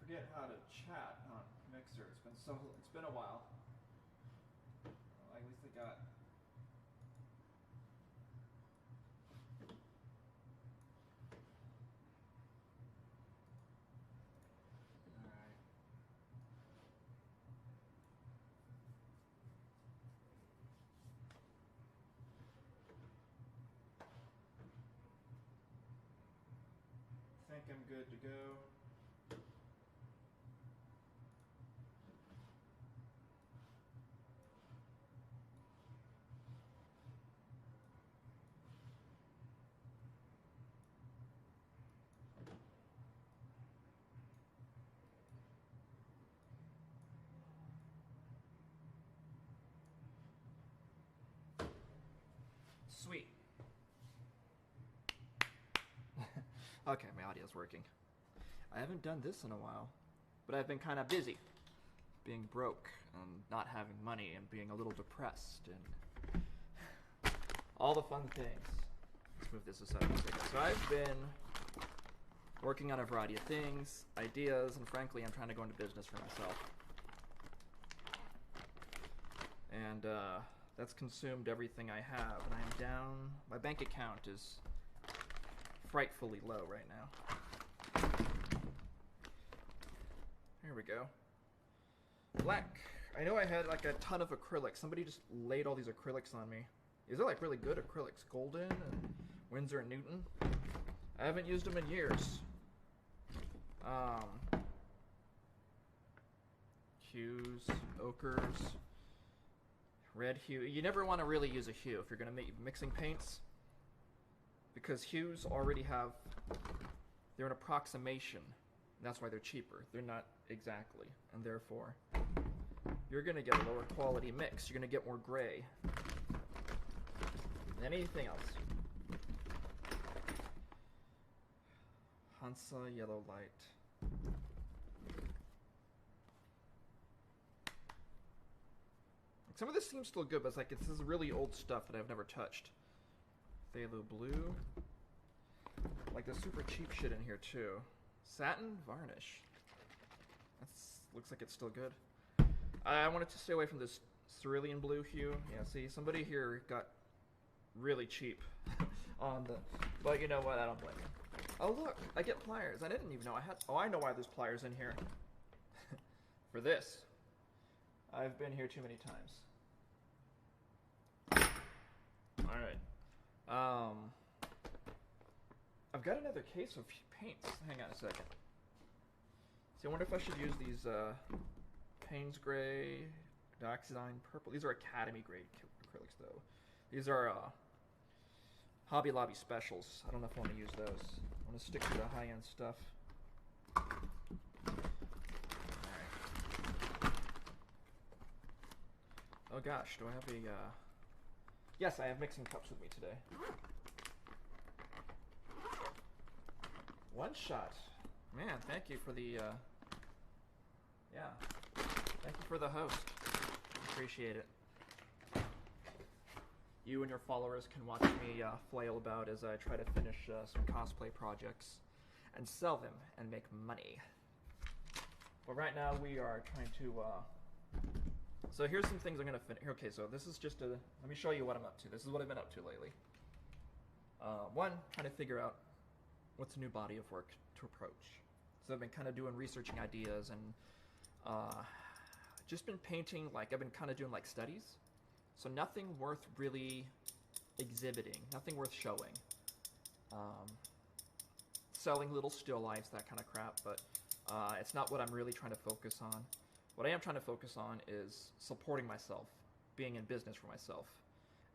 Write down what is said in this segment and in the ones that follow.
forget how to chat on Mixer. It's been a while. Well, at least I got. Alright. I think I'm good to go. Sweet. Okay, my audio's working. I haven't done this in a while, but I've been kind of busy. Being broke and not having money and being a little depressed and all the fun things. Let's move this aside for a second. So I've been working on a variety of things, ideas, and frankly, I'm trying to go into business for myself. And that's consumed everything I have, and I'm down. My bank account is frightfully low right now. Here we go. Black. I know I had like a ton of acrylics. Somebody just laid all these acrylics on me. These are like really good acrylics. Golden and Winsor & Newton. I haven't used them in years. Hues, ochres, red hue. You never want to really use a hue if you're going to make mixing paints, because hues already have, they're an approximation. And that's why they're cheaper. They're not exactly, and therefore you're going to get a lower quality mix. You're going to get more gray than anything else. Hansa Yellow Light. Some of this seems still good, but it's like this is really old stuff that I've never touched. Phthalo Blue. Like the super cheap shit in here too. Satin Varnish. That looks like it's still good. I wanted to stay away from this cerulean blue hue. Yeah, see, somebody here got really cheap on the... But you know what? I don't blame you. Oh look, I get pliers. I didn't even know I had... Oh, I know why there's pliers in here. For this. I've been here too many times. Alright. I've got another case of paints. Hang on a second. See, I wonder if I should use these Payne's Gray, Dioxazine Purple. These are Academy grade acrylics though. These are Hobby Lobby specials. I don't know if I want to use those. I want to stick to the high-end stuff. Oh gosh, do I have a... Yes, I have mixing cups with me today. One shot. Man, thank you for the... Yeah. Thank you for the host. Appreciate it. You and your followers can watch me flail about as I try to finish some cosplay projects and sell them and make money. But right now we are trying to... So here's some things I'm going to finish. Okay, so this is just a... Let me show you what I'm up to. This is what I've been up to lately. One, trying to figure out what's a new body of work to approach. So I've been kind of doing researching ideas and just been painting, like I've been kind of doing like studies. So nothing worth really exhibiting, nothing worth showing. Selling little still lifes, that kind of crap, but it's not what I'm really trying to focus on. What I am trying to focus on is supporting myself, being in business for myself,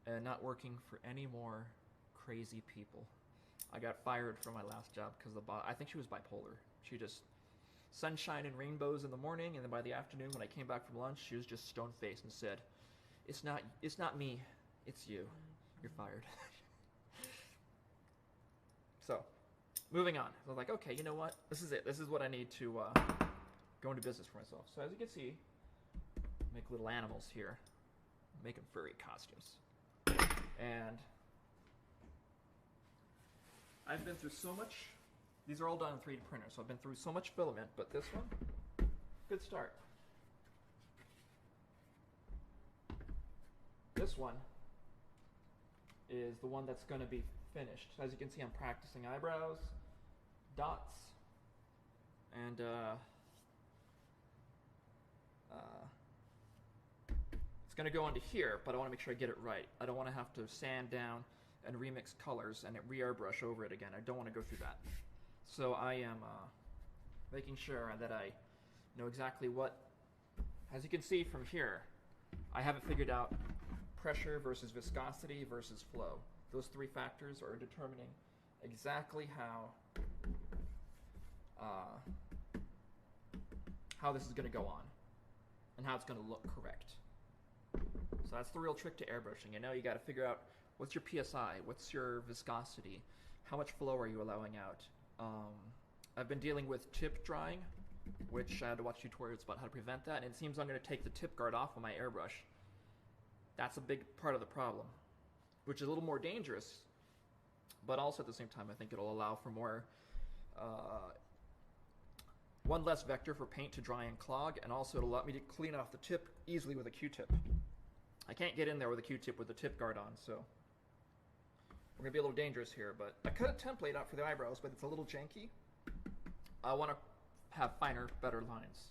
and not working for any more crazy people. I got fired from my last job because the boss, I think she was bipolar. She just, sunshine and rainbows in the morning, and then by the afternoon when I came back from lunch, she was just stone-faced and said, it's not me, it's you. You're fired. So, moving on. I was like, okay, you know what? This is it. This is what I need to go into business for myself. So as you can see, make little animals here. Making furry costumes. And I've been through so much These are all done in 3D printer, so I've been through so much filament, but this one, good start. This one is the one that's going to be finished. As you can see, I'm practicing eyebrows, dots, and it's going to go onto here, but I want to make sure I get it right. I don't want to have to sand down and remix colors and re-airbrush over it again. I don't want to go through that. So I am making sure that I know exactly what, as you can see from here, I haven't figured out pressure versus viscosity versus flow. Those three factors are determining exactly how this is going to go on and how it's going to look correct. So that's the real trick to airbrushing. You know, you got to figure out what's your PSI, what's your viscosity, how much flow are you allowing out. I've been dealing with tip drying, which I had to watch tutorials about how to prevent that, and it seems I'm going to take the tip guard off of my airbrush. That's a big part of the problem, which is a little more dangerous, but also at the same time I think it'll allow for more, one less vector for paint to dry and clog, and also it'll allow me to clean off the tip easily with a Q-tip. I can't get in there with a Q-tip with the tip guard on, so we're going to be a little dangerous here, but I cut a template out for the eyebrows, but it's a little janky. I want to have finer, better lines.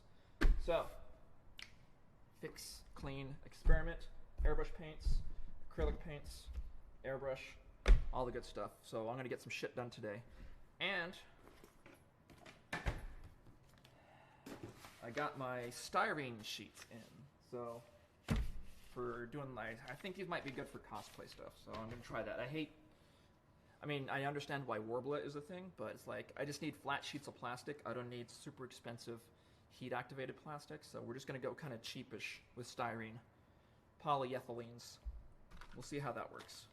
So, fix, clean, experiment, airbrush paints, acrylic paints, airbrush, all the good stuff. So I'm going to get some shit done today. And I got my styrene sheets in. So for doing I think these might be good for cosplay stuff. So I'm going to try that. I understand why Warbler is a thing, but it's like, I just need flat sheets of plastic. I don't need super expensive heat-activated plastic. So we're just going to go kind of cheapish with styrene. Polyethylenes. We'll see how that works.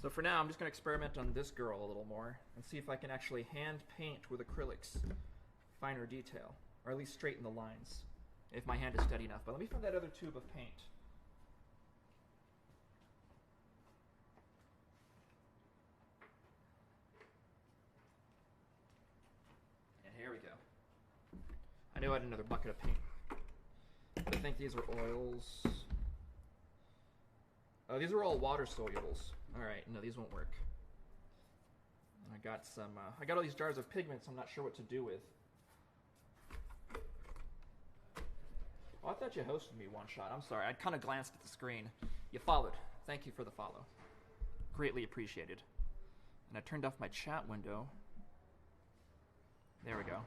So for now, I'm just going to experiment on this girl a little more and see if I can actually hand paint with acrylics finer detail, or at least straighten the lines, if my hand is steady enough. But let me find that other tube of paint. And here we go. I knew I had another bucket of paint. I think these are oils. Oh, these are all water solubles. All right, no, these won't work. I got some. I got all these jars of pigments. I'm not sure what to do with. Oh, I thought you hosted me one shot. I'm sorry. I kind of glanced at the screen. You followed. Thank you for the follow. Greatly appreciated. And I turned off my chat window. There we go.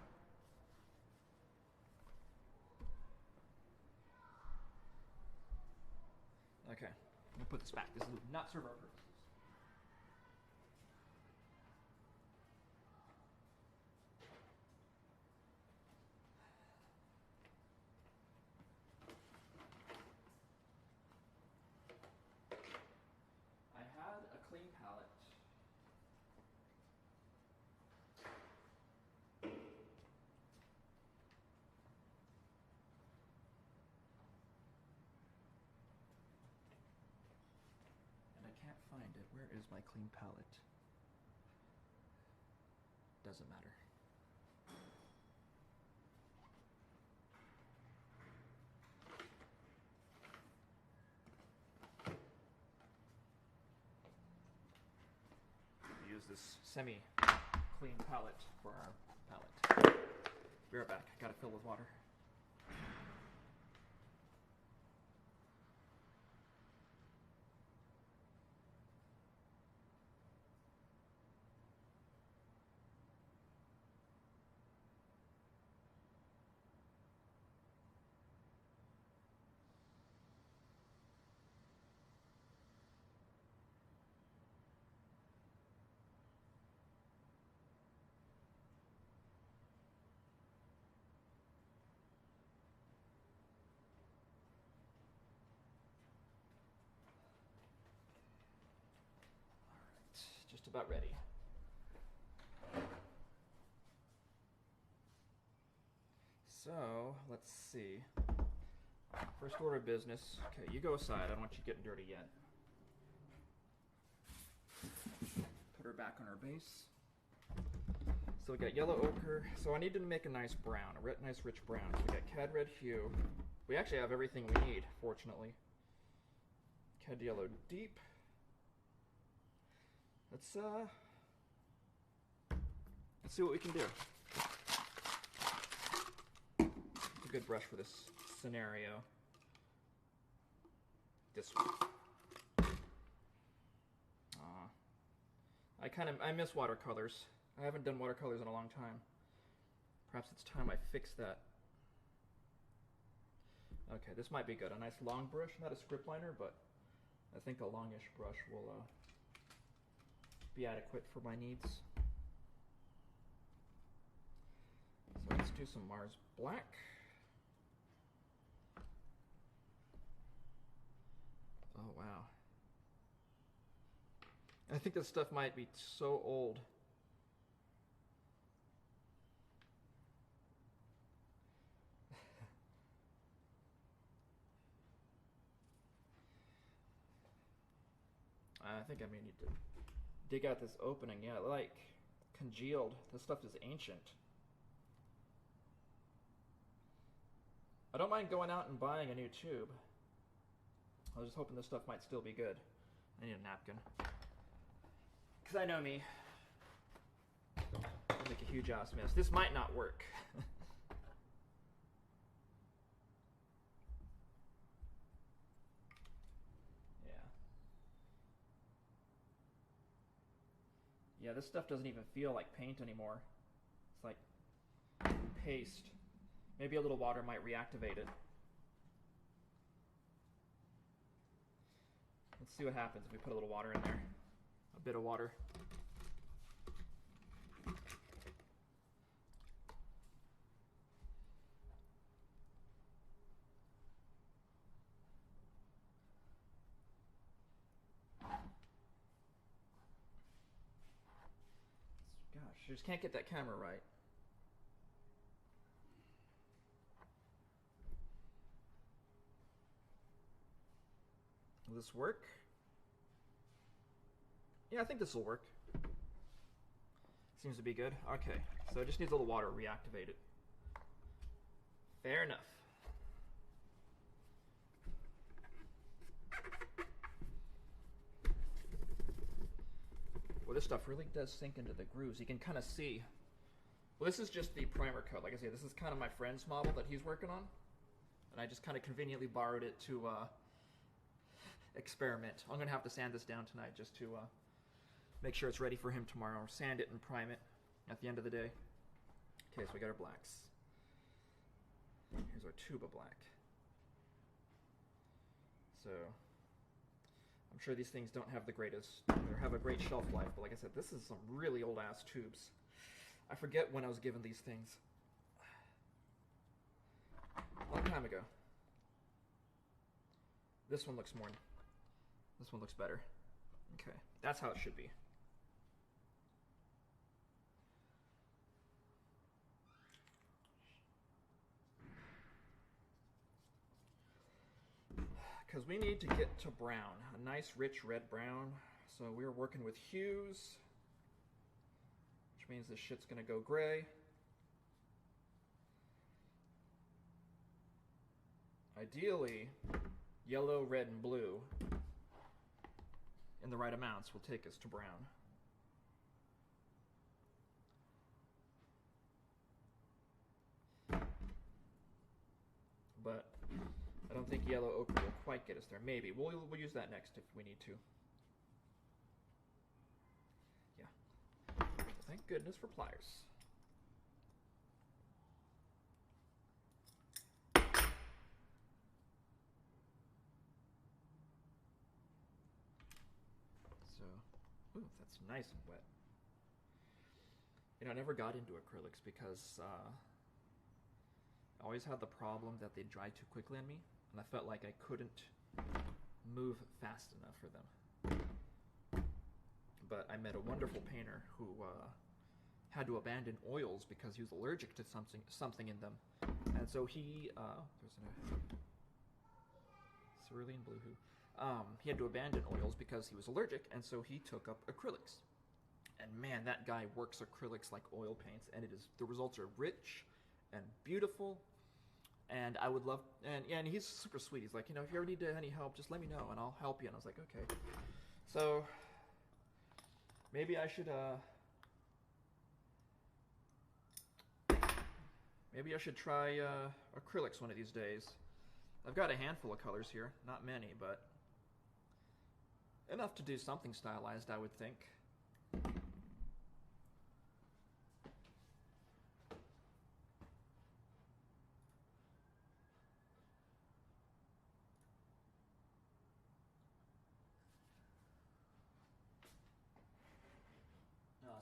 Okay. I'm going to put this back. This will not serve our purposes. I had a clean palette. Can't find it. Where is my clean palette? Doesn't matter. We use this semi-clean palette for our palette. Be right back. Gotta fill with water. Just about ready. So, let's see. First order of business. Okay, you go aside. I don't want you getting dirty yet. Put her back on her base. So we got yellow ochre. So I need to make a nice brown, a nice rich brown. So we got cad red hue. We actually have everything we need, fortunately. Cad yellow deep. Let's see what we can do. It's a good brush for this scenario. This one. I miss watercolors. I haven't done watercolors in a long time. Perhaps it's time I fix that. Okay, this might be good. A nice long brush, not a script liner, but I think a longish brush will be adequate for my needs. So let's do some Mars Black. Oh wow. I think this stuff might be so old. I think I may need to dig out this opening. Yeah, like congealed. This stuff is ancient. I don't mind going out and buying a new tube. I was just hoping this stuff might still be good. I need a napkin. Because I know me. I'll make a huge ass mess. This might not work. Yeah, this stuff doesn't even feel like paint anymore. It's like paste. Maybe a little water might reactivate it. Let's see what happens if we put a little water in there. A bit of water. Gosh, I just can't get that camera right. Will this work? Yeah, I think this will work. Seems to be good. Okay, so it just needs a little water to reactivate it. Fair enough. Well, this stuff really does sink into the grooves. You can kind of see. Well, this is just the primer coat. Like I say, this is kind of my friend's model that he's working on. And I just kind of conveniently borrowed it to experiment. I'm going to have to sand this down tonight just to make sure it's ready for him tomorrow. Sand it and prime it at the end of the day. Okay, so we got our blacks. Here's our tuba black. So I'm sure these things don't have the greatest, or have a great shelf life, but like I said, this is some really old ass tubes. I forget when I was given these things. A long time ago. This one looks this one looks better. Okay, that's how it should be. Because we need to get to brown, a nice rich red brown. So we're working with hues, which means this shit's gonna go gray. Ideally, yellow, red, and blue in the right amounts will take us to brown. But I don't think yellow ochre will quite get us there. Maybe. We'll use that next if we need to. Yeah. Thank goodness for pliers. So, ooh, that's nice and wet. You know, I never got into acrylics because I always had the problem that they dried too quickly on me, and I felt like I couldn't move fast enough for them. But I met a wonderful painter who had to abandon oils because he was allergic to something in them, and so he there's a cerulean blue hue. He had to abandon oils because he was allergic, and so he took up acrylics. And man, that guy works acrylics like oil paints, and the results are rich and beautiful. And I would love, and he's super sweet. He's like, if you ever need any help, just let me know, and I'll help you. And I was like, okay. So maybe I should try acrylics one of these days. I've got a handful of colors here, not many, but enough to do something stylized, I would think.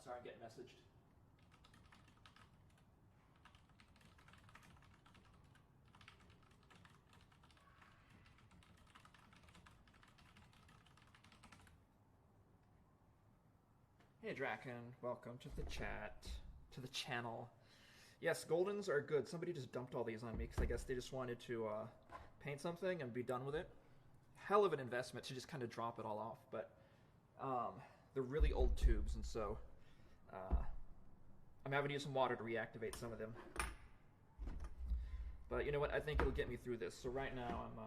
Sorry, I'm getting messaged. Hey Draken, welcome to the chat, to the channel. Yes, Goldens are good. Somebody just dumped all these on me because I guess they just wanted to paint something and be done with it. Hell of an investment to just kind of drop it all off, but they're really old tubes, and so I'm having to use some water to reactivate some of them. But you know what? I think it'll get me through this. So right now I'm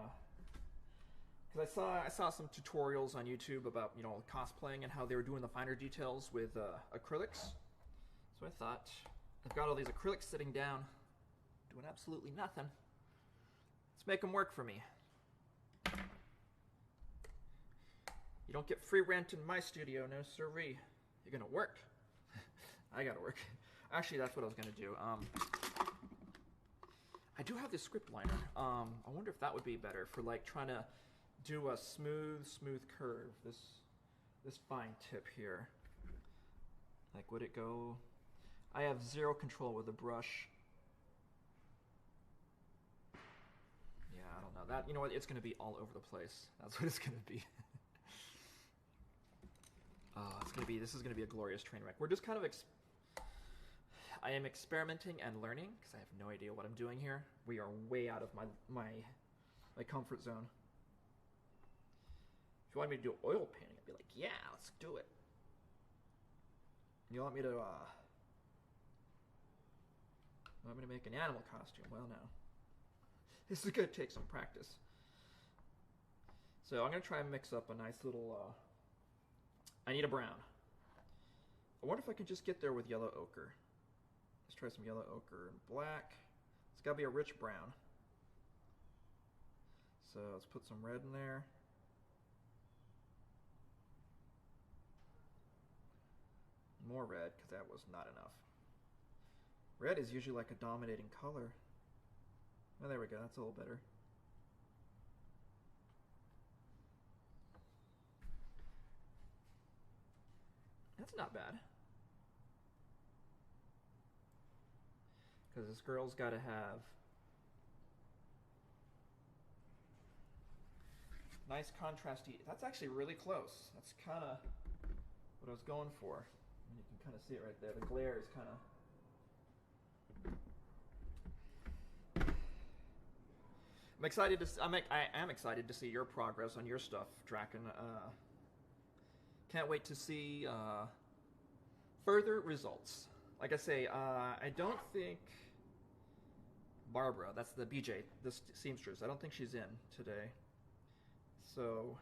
because I saw some tutorials on YouTube about cosplaying and how they were doing the finer details with acrylics. So I thought, I've got all these acrylics sitting down, doing absolutely nothing. Let's make them work for me. You don't get free rent in my studio, no siree. You're gonna work. I gotta work. Actually, that's what I was gonna do. I do have this script liner. I wonder if that would be better for like trying to do a smooth curve. This fine tip here. Like, would it go? I have zero control with the brush. Yeah, I don't know. That, you know what? It's gonna be all over the place. That's what it's gonna be. This is gonna be a glorious train wreck. We're just kind of I am experimenting and learning because I have no idea what I'm doing here. We are way out of my comfort zone. If you want me to do oil painting, I'd be like, yeah, let's do it. You want me to make an animal costume? Well, no. This is gonna take some practice. So I'm gonna try and mix up a nice little. I need a brown. I wonder if I can just get there with yellow ochre. Let's try some yellow ochre and black. It's gotta be a rich brown. So let's put some red in there. More red, because that was not enough. Red is usually like a dominating color. Oh, there we go. That's a little better. That's not bad. Because this girl's got to have nice contrasty. That's actually really close. That's kind of what I was going for. And you can kind of see it right there. The glare is kind of. I am excited to see your progress on your stuff, Draken. Can't wait to see further results. Like I say, I don't think Barbara, that's the BJ, the seamstress, I don't think she's in today. So,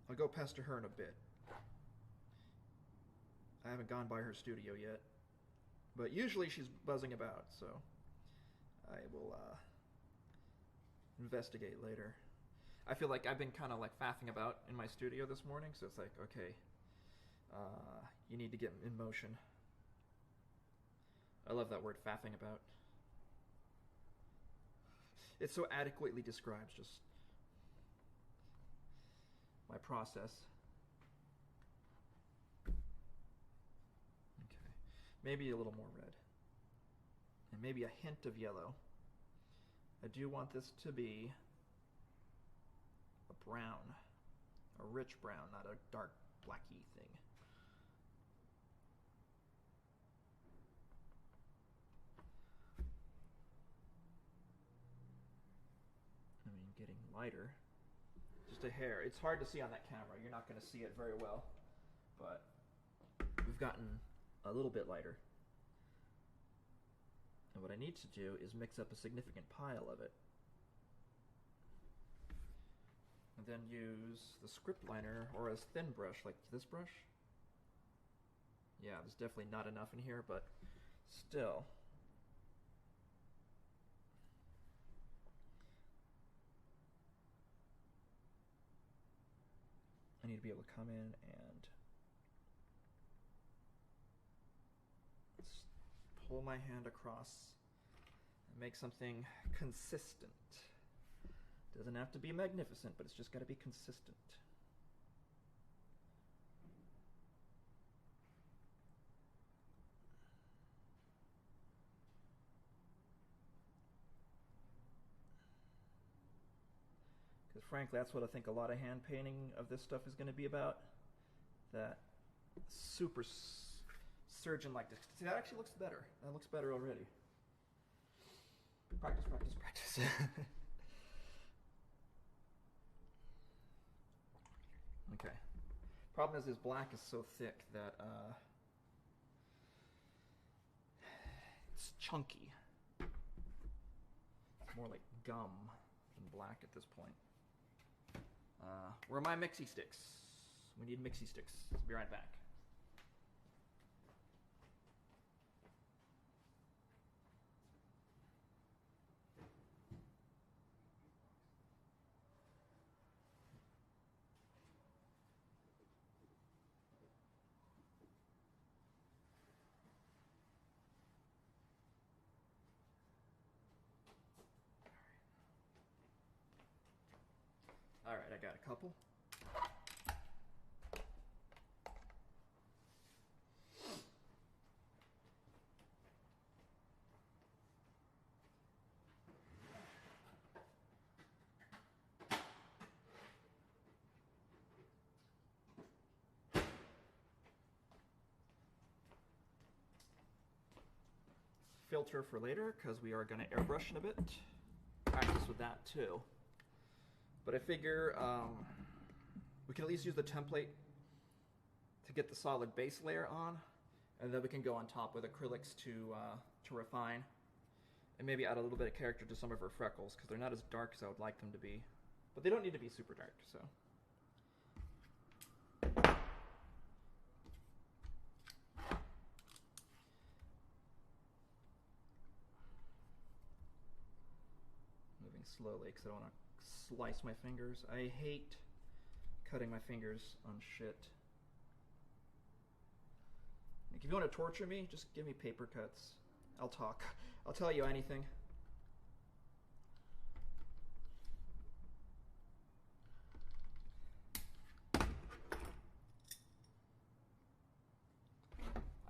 I'll go pester her in a bit. I haven't gone by her studio yet. But usually she's buzzing about, so I will investigate later. I feel like I've been kind of like faffing about in my studio this morning, so it's like, okay, you need to get in motion. I love that word, faffing about. It so adequately describes just my process. Maybe a little more red. And maybe a hint of yellow. I do want this to be a brown. A rich brown, not a dark blacky thing. I mean, getting lighter. Just just a hair. It's hard to see on that camera. You're not going to see it very well. But we've gotten a little bit lighter. And what I need to do is mix up a significant pile of it. And then use the script liner or a thin brush like this brush. Yeah, there's definitely not enough in here, but still. I need to be able to come in and pull my hand across and make something consistent. Doesn't have to be magnificent, but it's just got to be consistent. Because frankly, that's what I think a lot of hand painting of this stuff is going to be about. That super surgeon like this. See, that actually looks better. That looks better already. Practice, practice, practice. Okay. Problem is, this black is so thick that it's chunky. It's more like gum than black at this point. Where are my mixie sticks? We need mixie sticks. I'll be right back. All right, I got a couple. Filter for later, because we are going to airbrush in a bit. Practice with that too. But I figure we can at least use the template to get the solid base layer on, and then we can go on top with acrylics to refine, and maybe add a little bit of character to some of her freckles, because they're not as dark as I would like them to be. But they don't need to be super dark, so. Moving slowly, because I don't want to slice my fingers. I hate cutting my fingers on shit. Like, if you want to torture me, just give me paper cuts. I'll talk. I'll tell you anything.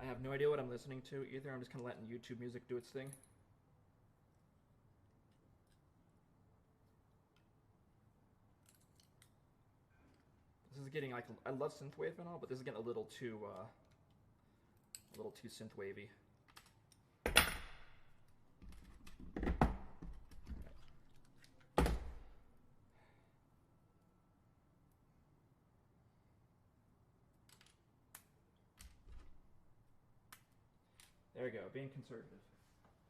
I have no idea what I'm listening to either. I'm just kind of letting YouTube music do its thing. This is getting like, I love synthwave and all, but this is getting a little too synthwavy. There we go, being conservative.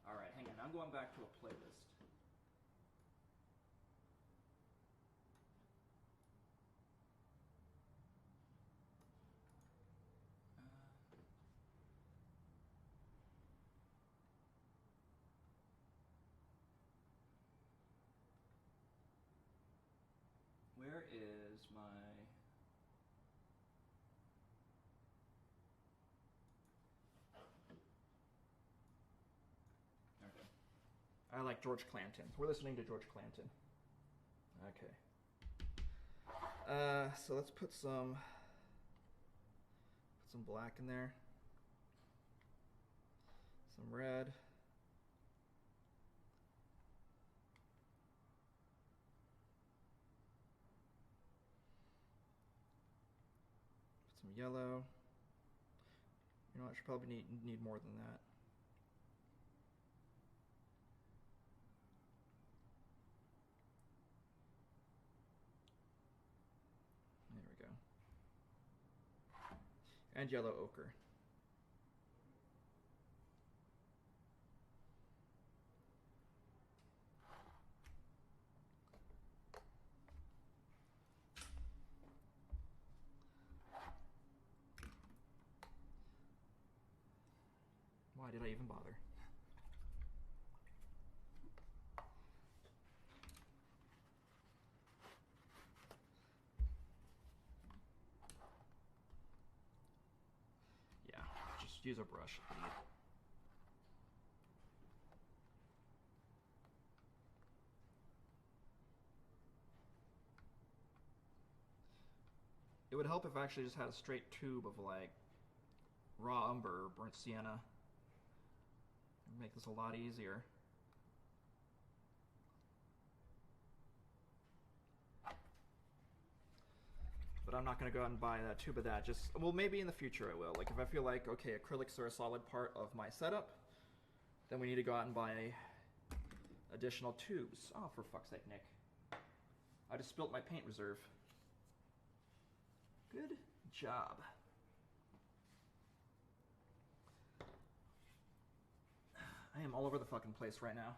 All right, hang on, I'm going back to a playlist. Where is my... Okay. I like George Clanton. We're listening to George Clanton. Okay. So let's put some black in there. Some red. Some yellow. You know, I should probably need more than that. And yellow ochre. Why did I even bother? Yeah, just use a brush. It would help if I actually just had a straight tube of like raw umber or burnt sienna. It'd make this a lot easier. But I'm not going to go out and buy that tube of that. Just, well, maybe in the future I will. Like if I feel like, okay, acrylics are a solid part of my setup, then we need to go out and buy additional tubes. Oh, for fuck's sake, Nick. I just spilt my paint reserve. Good job. I am all over the fucking place right now.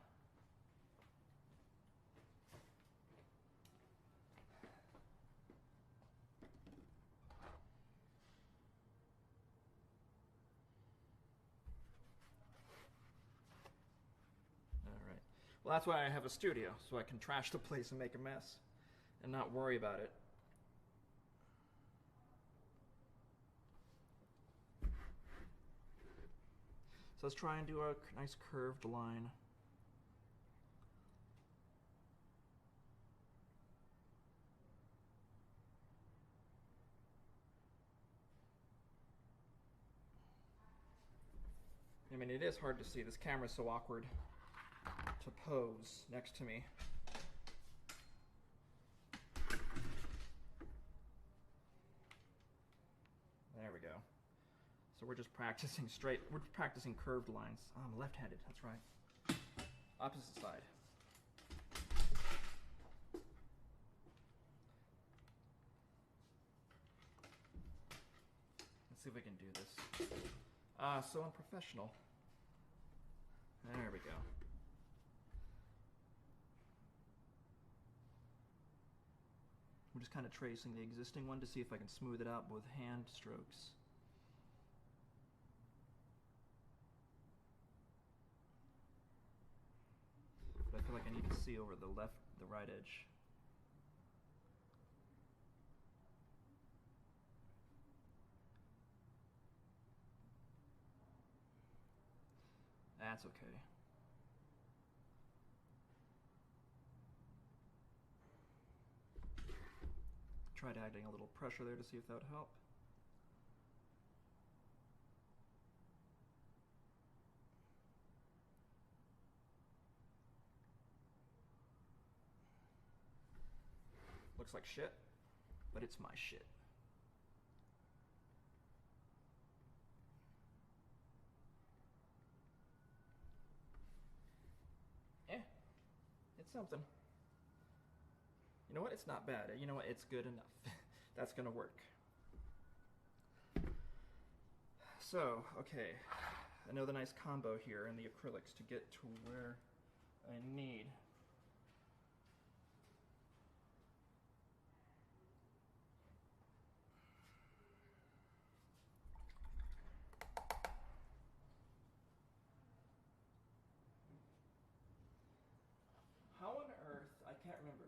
Alright. Well, that's why I have a studio, so I can trash the place and make a mess and not worry about it. So let's try and do a nice curved line. I mean, it is hard to see. This camera's so awkward to pose next to me. There we go. So we're just practicing straight, we're practicing curved lines. Oh, I'm left-handed, that's right. Opposite side. Let's see if we can do this. So unprofessional. There we go. I'm just kind of tracing the existing one to see if I can smooth it out with hand strokes. But I feel like I need to see over the right edge. That's okay. Tried adding a little pressure there to see if that would help. Looks like shit, but it's my shit. It's something. You know what? It's not bad. You know what? It's good enough. That's gonna work. So, okay. Another nice combo here in the acrylics to get to where I need. How on earth, I can't remember.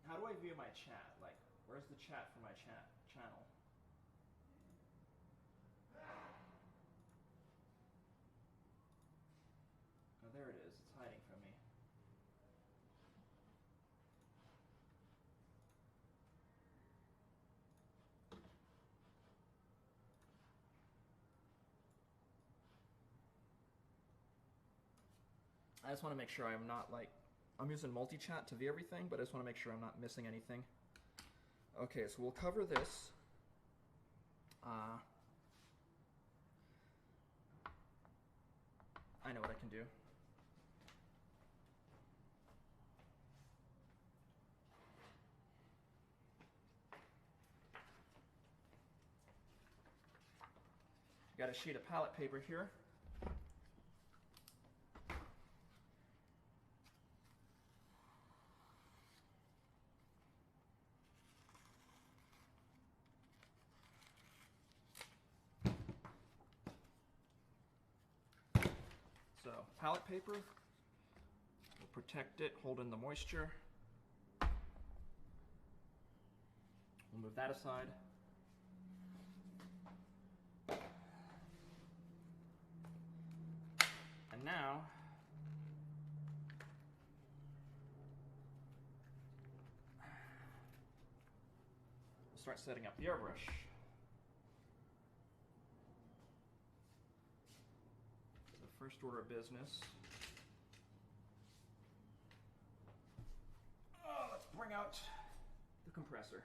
How do I view my chat? Like, where's the chat for my channel? Oh, there it is. It's hiding from me. I just want to make sure I'm not like, I'm using multi-chat to view everything, but I just want to make sure I'm not missing anything. Okay, so we'll cover this. I know what I can do. Got a sheet of palette paper here. So, palette paper will protect it, hold in the moisture. We'll move that aside. And now, we'll start setting up the airbrush. So first order of business. Oh, let's bring out the compressor.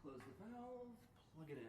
Close the valve, plug it in.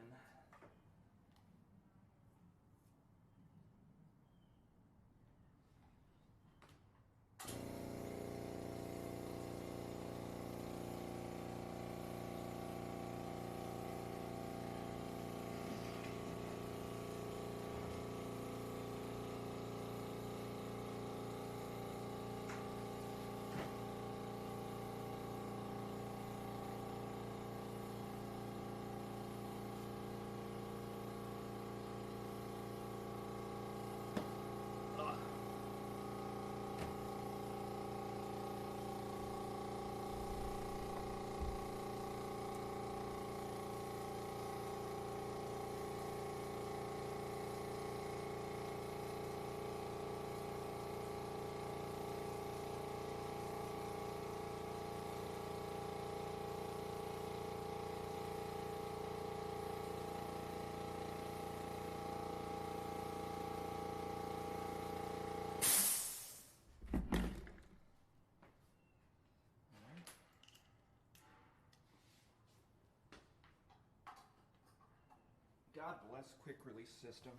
God bless quick release system.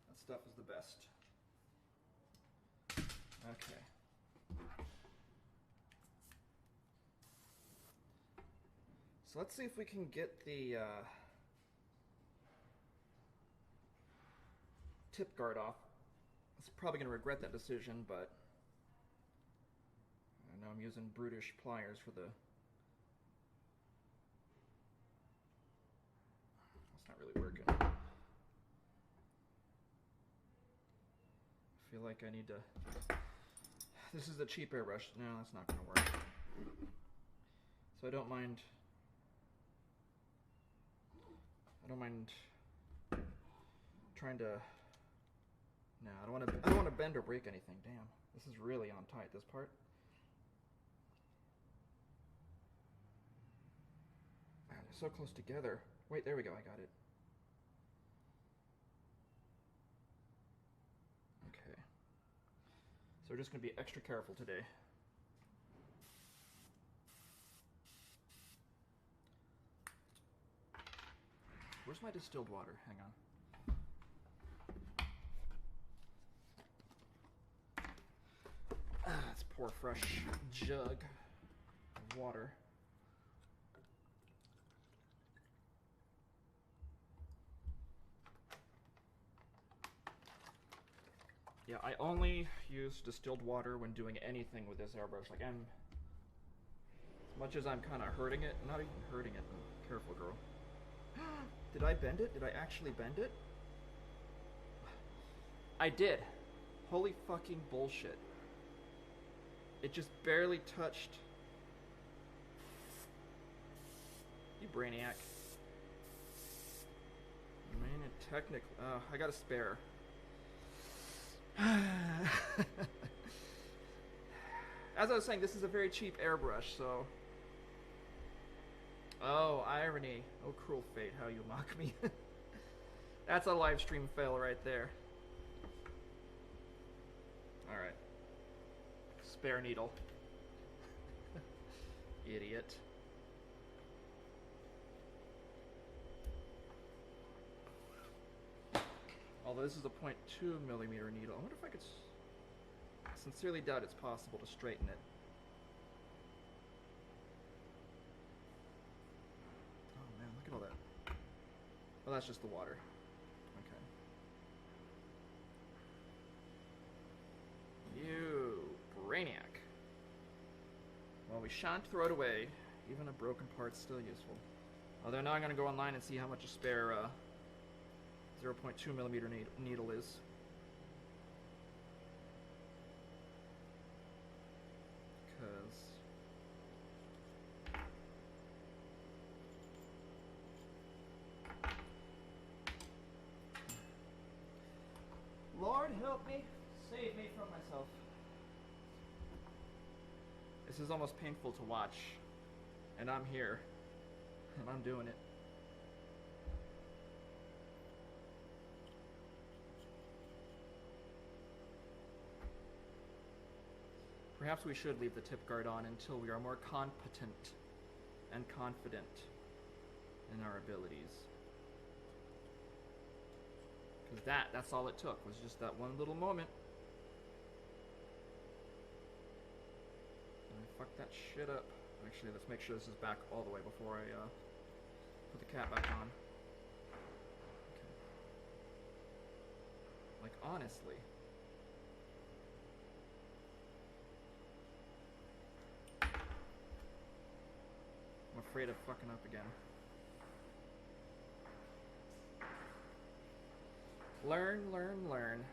That stuff is the best. Okay. So let's see if we can get the tip guard off. It's probably going to regret that decision, but I know I'm using brutish pliers for the... It's not really working. I feel like I need to... This is the cheap airbrush. No, that's not going to work. So I don't mind trying to... No, I don't want to bend or break anything. Damn, this is really on tight, this part. Man, they're so close together. Wait, there we go, I got it. Okay. So we're just going to be extra careful today. Where's my distilled water? Hang on. Let's pour a fresh jug of water. Yeah, I only use distilled water when doing anything with this airbrush. Like, as much as I'm kind of hurting it, not even hurting it. Careful, girl. Did I bend it? Did I actually bend it? I did. Holy fucking bullshit. It just barely touched. You brainiac. I mean, technically... I got a spare. As I was saying, this is a very cheap airbrush, so... Oh, irony. Oh, cruel fate, how you mock me. That's a live stream fail right there. Alright. spare needle. Idiot. Although this is a 0.2 millimeter needle. I wonder if I could... I sincerely doubt it's possible to straighten it. Oh man, look at all that. Well, that's just the water. Okay. You brainiac. Well, we shan't throw it away. Even a broken part's still useful. Although now I'm going to go online and see how much a spare 0.2 millimeter needle is. Because... Lord help me, save me from myself. This is almost painful to watch, and I'm here, and I'm doing it. Perhaps we should leave the tip guard on until we are more competent and confident in our abilities. Because that's all it took, was just that one little moment. And I fucked that shit up. Actually, let's make sure this is back all the way before I put the cap back on. Okay. Like, honestly. I'm afraid of fucking up again. Learn, learn, learn.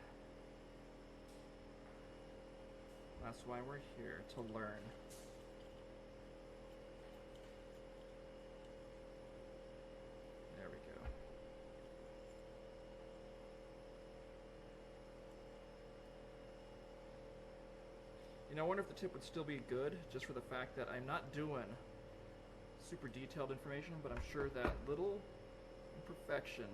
That's why we're here, to learn. There we go. You know, I wonder if the tip would still be good, just for the fact that I'm not doing super detailed information, but I'm sure that little imperfection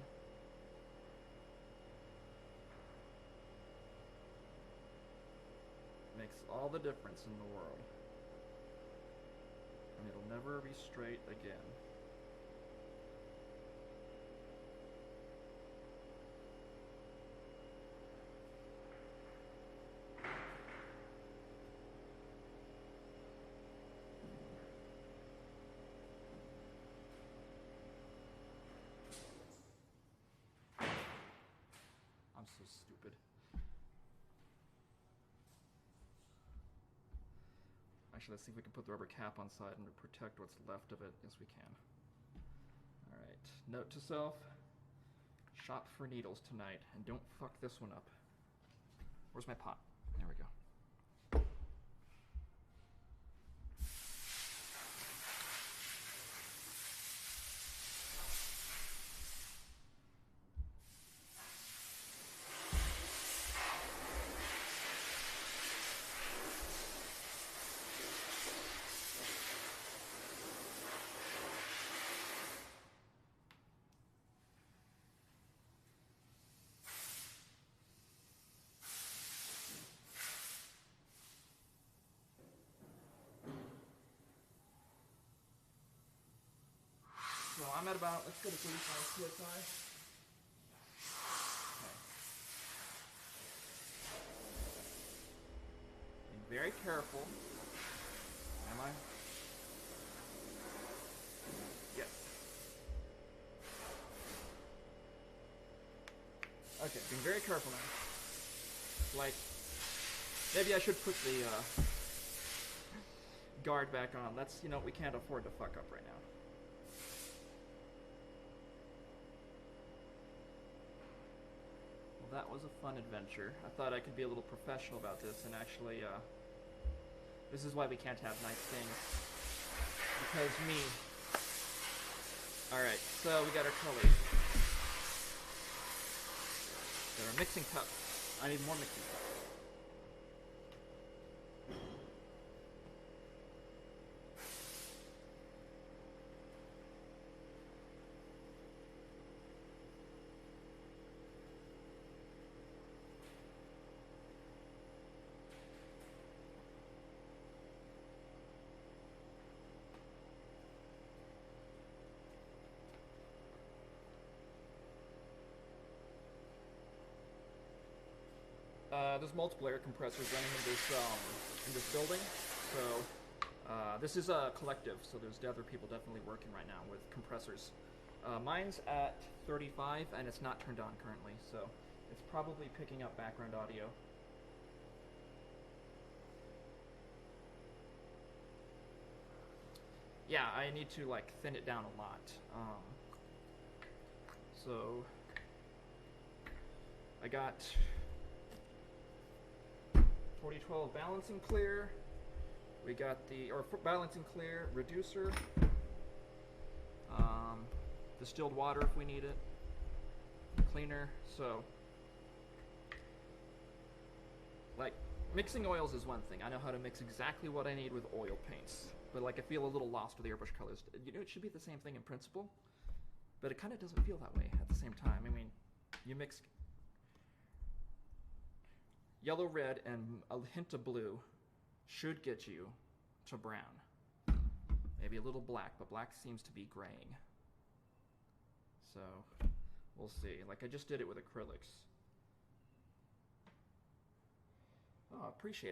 makes all the difference in the world. And it'll never be straight again. I'm so stupid. Actually, let's see if we can put the rubber cap on side and protect what's left of it. Yes, we can. Alright. Note to self. Shop for needles tonight. And don't fuck this one up. Where's my pot? There we go. So I'm at about, let's go to 35 PSI. Okay. Being very careful. Am I? Yes. Okay, being very careful now. Like, maybe I should put the guard back on. That's, you know, we can't afford to fuck up right now. That was a fun adventure. I thought I could be a little professional about this, and actually, this is why we can't have nice things. Because me. Alright, so we got our colors. Got our mixing cup. I need more mixing cups. There's multiple air compressors running in this building. So this is a collective, so there's other people definitely working right now with compressors. Mine's at 35 and it's not turned on currently, so it's probably picking up background audio. Yeah, I need to like thin it down a lot. So I got 4012 balancing clear. We got the balancing clear reducer. Distilled water if we need it. Cleaner. So like mixing oils is one thing. I know how to mix exactly what I need with oil paints. But like I feel a little lost with the airbrush colors. You know, it should be the same thing in principle, but it kind of doesn't feel that way at the same time. I mean, you mix yellow, red, and a hint of blue should get you to brown. Maybe a little black, but black seems to be graying. So we'll see. Like I just did it with acrylics. Oh, I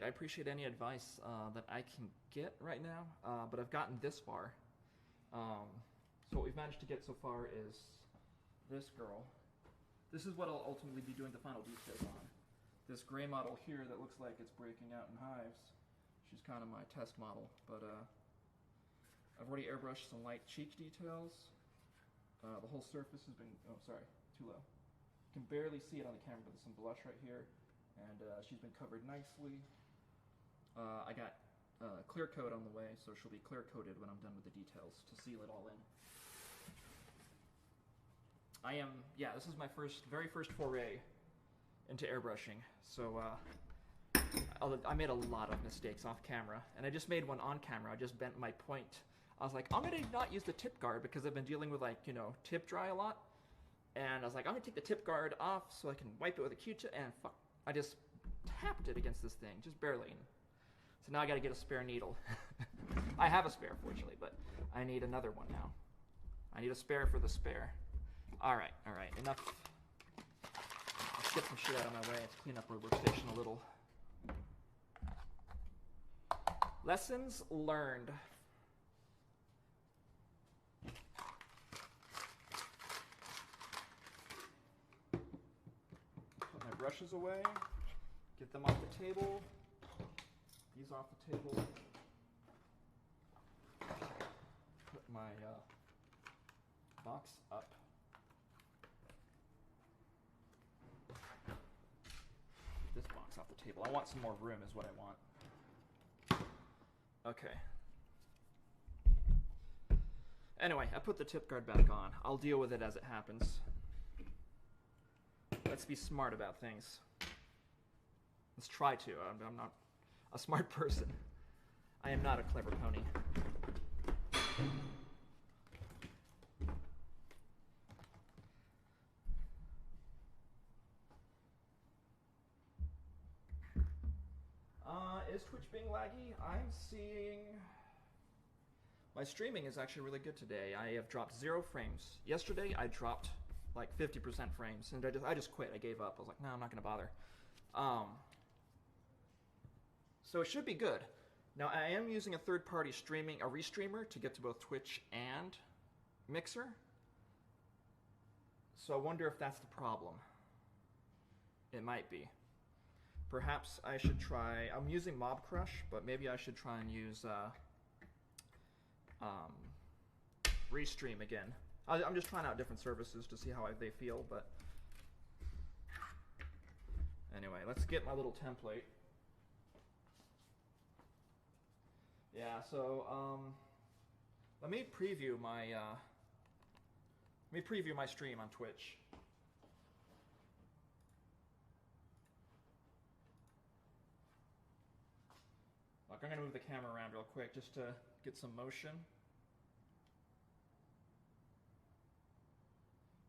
appreciate any advice that I can get right now, but I've gotten this far. So what we've managed to get so far is this girl. This is what I'll ultimately be doing the final details on. This gray model here that looks like it's breaking out in hives. She's kind of my test model, but I've already airbrushed some light cheek details. The whole surface has been, oh sorry, too low. You can barely see it on the camera, but there's some blush right here. And she's been covered nicely. I got clear coat on the way, so she'll be clear coated when I'm done with the details to seal it all in. This is my very first foray into airbrushing. So I made a lot of mistakes off camera, and I just made one on camera. I just bent my point. I was like, I'm gonna not use the tip guard because I've been dealing with like, you know, tip dry a lot. And I was like, I'm gonna take the tip guard off so I can wipe it with a Q-tip, and fuck. I just tapped it against this thing, just barely. So now I gotta get a spare needle. I have a spare, fortunately, but I need another one now. I need a spare for the spare. Alright, enough. Let's get some shit out of my way. Let's clean up our workstation a little. Lessons learned. Brushes away, get them off the table, these off the table, put my box up. This box off the table. I want some more room is what I want. Okay. Anyway, I put the tip guard back on. I'll deal with it as it happens. Let's be smart about things. Let's try to. I'm not a smart person. I am not a clever pony. Is Twitch being laggy? I'm seeing... My streaming is actually really good today. I have dropped 0 frames. Yesterday, I dropped like 50% frames, and I just quit. I gave up. I was like, no, I'm not gonna bother. So it should be good. Now I am using a third-party restreamer to get to both Twitch and Mixer. So I wonder if that's the problem. It might be. Perhaps I should try. I'm using Mob Crush, but maybe I should try and use Restream again. I'm just trying out different services to see how they feel, but anyway, let's get my little template. Yeah, so let me preview my stream on Twitch. Look, I'm gonna move the camera around real quick just to get some motion.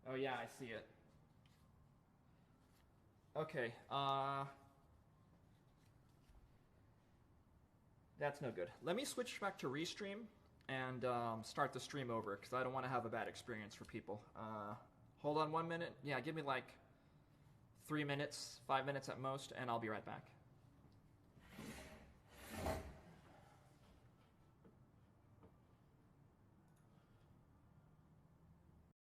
Oh yeah, I see it. Okay, that's no good. Let me switch back to Restream and start the stream over, because I don't want to have a bad experience for people. Hold on 1 minute. Yeah, give me like 3 minutes, 5 minutes at most, and I'll be right back.